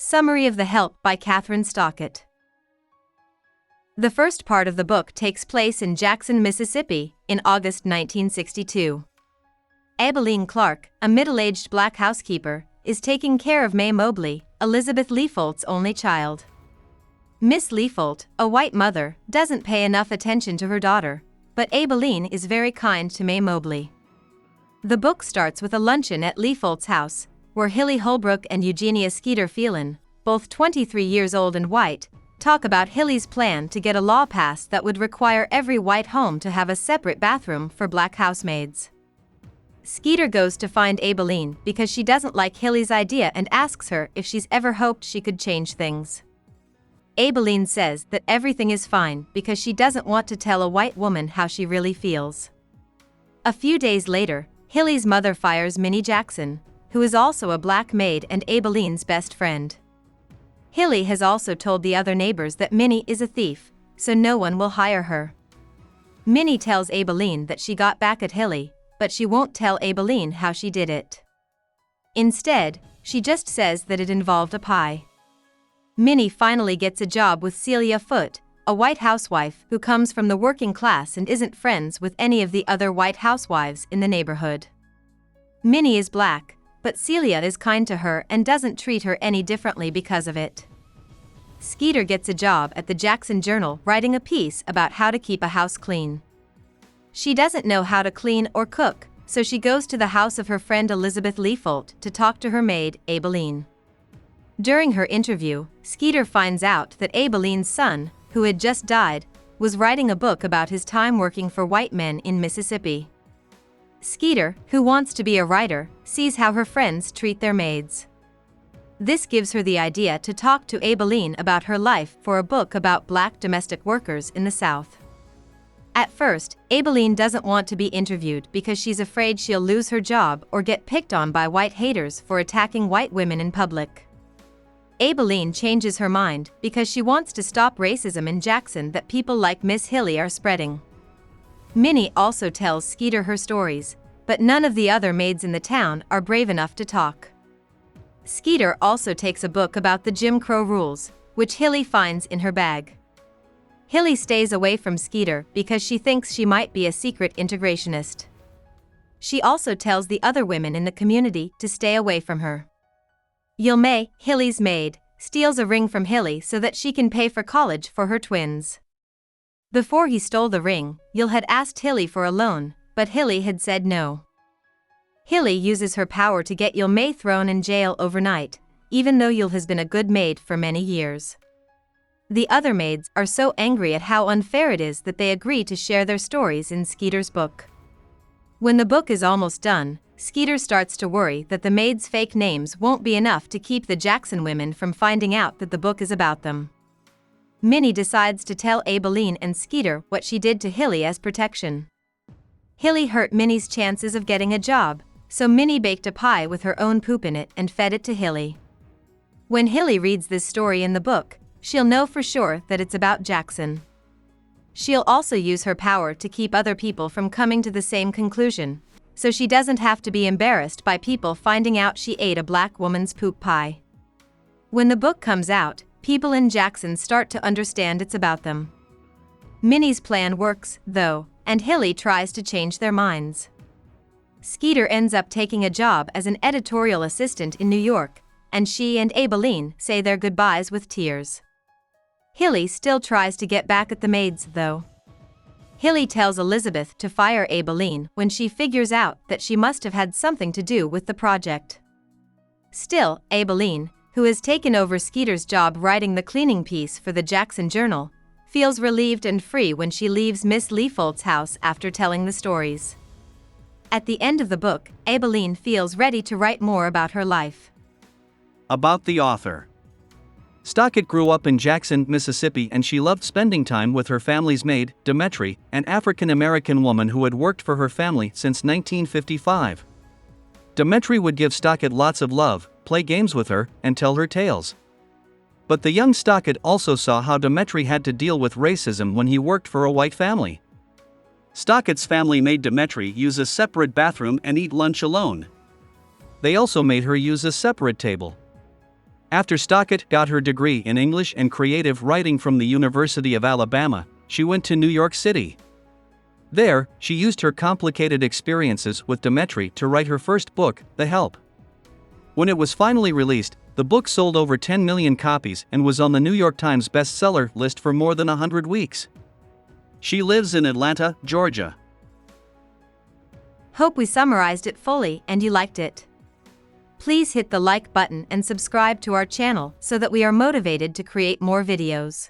Summary of the Help by Kathryn Stockett. The first part of the book takes place in Jackson, Mississippi, in August 1962. Abilene Clark, a middle-aged black housekeeper, is taking care of May Mobley, Elizabeth Leafolt's only child. Miss Leafolt, a white mother, doesn't pay enough attention to her daughter, but Abilene is very kind to May Mobley. The book starts with a luncheon at Leafolt's house, where Hilly Holbrook and Eugenia Skeeter Phelan, both 23 years old and white, talk about Hilly's plan to get a law passed that would require every white home to have a separate bathroom for black housemaids. Skeeter goes to find Abilene because she doesn't like Hilly's idea and asks her if she's ever hoped she could change things. Abilene says that everything is fine because she doesn't want to tell a white woman how she really feels. A few days later, Hilly's mother fires Minnie Jackson, who is also a black maid and Abilene's best friend. Hilly has also told the other neighbors that Minnie is a thief, so no one will hire her. Minnie tells Abilene that she got back at Hilly, but she won't tell Abilene how she did it. Instead, she just says that it involved a pie. Minnie finally gets a job with Celia Foote, a white housewife who comes from the working class and isn't friends with any of the other white housewives in the neighborhood. Minnie is black, but Celia is kind to her and doesn't treat her any differently because of it. Skeeter gets a job at the Jackson Journal writing a piece about how to keep a house clean. She doesn't know how to clean or cook, so she goes to the house of her friend Elizabeth Leafolt to talk to her maid, Abilene. During her interview, Skeeter finds out that Abilene's son, who had just died, was writing a book about his time working for white men in Mississippi. Skeeter, who wants to be a writer, sees how her friends treat their maids. This gives her the idea to talk to Abilene about her life for a book about black domestic workers in the South. At first, Abilene doesn't want to be interviewed because she's afraid she'll lose her job or get picked on by white haters for attacking white women in public. Abilene changes her mind because she wants to stop racism in Jackson that people like Miss Hilly are spreading. Minnie also tells Skeeter her stories, but none of the other maids in the town are brave enough to talk. Skeeter also takes a book about the Jim Crow rules, which Hilly finds in her bag. Hilly stays away from Skeeter because she thinks she might be a secret integrationist. She also tells the other women in the community to stay away from her. May, Hilly's maid, steals a ring from Hilly so that she can pay for college for her twins. Before he stole the ring, Yul had asked Hilly for a loan, but Hilly had said no. Hilly uses her power to get May thrown in jail overnight, even though Yul has been a good maid for many years. The other maids are so angry at how unfair it is that they agree to share their stories in Skeeter's book. When the book is almost done, Skeeter starts to worry that the maids' fake names won't be enough to keep the Jackson women from finding out that the book is about them. Minnie decides to tell Abilene and Skeeter what she did to Hilly as protection. Hilly hurt Minnie's chances of getting a job, so Minnie baked a pie with her own poop in it and fed it to Hilly. When Hilly reads this story in the book, she'll know for sure that it's about Jackson. She'll also use her power to keep other people from coming to the same conclusion, so she doesn't have to be embarrassed by people finding out she ate a black woman's poop pie. When the book comes out, people in Jackson start to understand it's about them. Minnie's plan works, though, and Hilly tries to change their minds. Skeeter ends up taking a job as an editorial assistant in New York, and she and Abilene say their goodbyes with tears. Hilly still tries to get back at the maids, though. Hilly tells Elizabeth to fire Abilene when she figures out that she must have had something to do with the project. Still, Abilene, who has taken over Skeeter's job writing the cleaning piece for the Jackson Journal, feels relieved and free when she leaves Miss Leafolt's house after telling the stories. At the end of the book, Abilene feels ready to write more about her life. About the author. Stockett grew up in Jackson, Mississippi, and she loved spending time with her family's maid, Demetri, an African-American woman who had worked for her family since 1955. Demetri would give Stockett lots of love, play games with her, and tell her tales. But the young Stockett also saw how Demetri had to deal with racism when he worked for a white family. Stockett's family made Demetri use a separate bathroom and eat lunch alone. They also made her use a separate table. After Stockett got her degree in English and creative writing from the University of Alabama, she went to New York City. There, she used her complicated experiences with Demetri to write her first book, The Help. When it was finally released, the book sold over 10 million copies and was on the New York Times bestseller list for more than 100 weeks. She lives in Atlanta, Georgia. Hope we summarized it fully and you liked it. Please hit the like button and subscribe to our channel so that we are motivated to create more videos.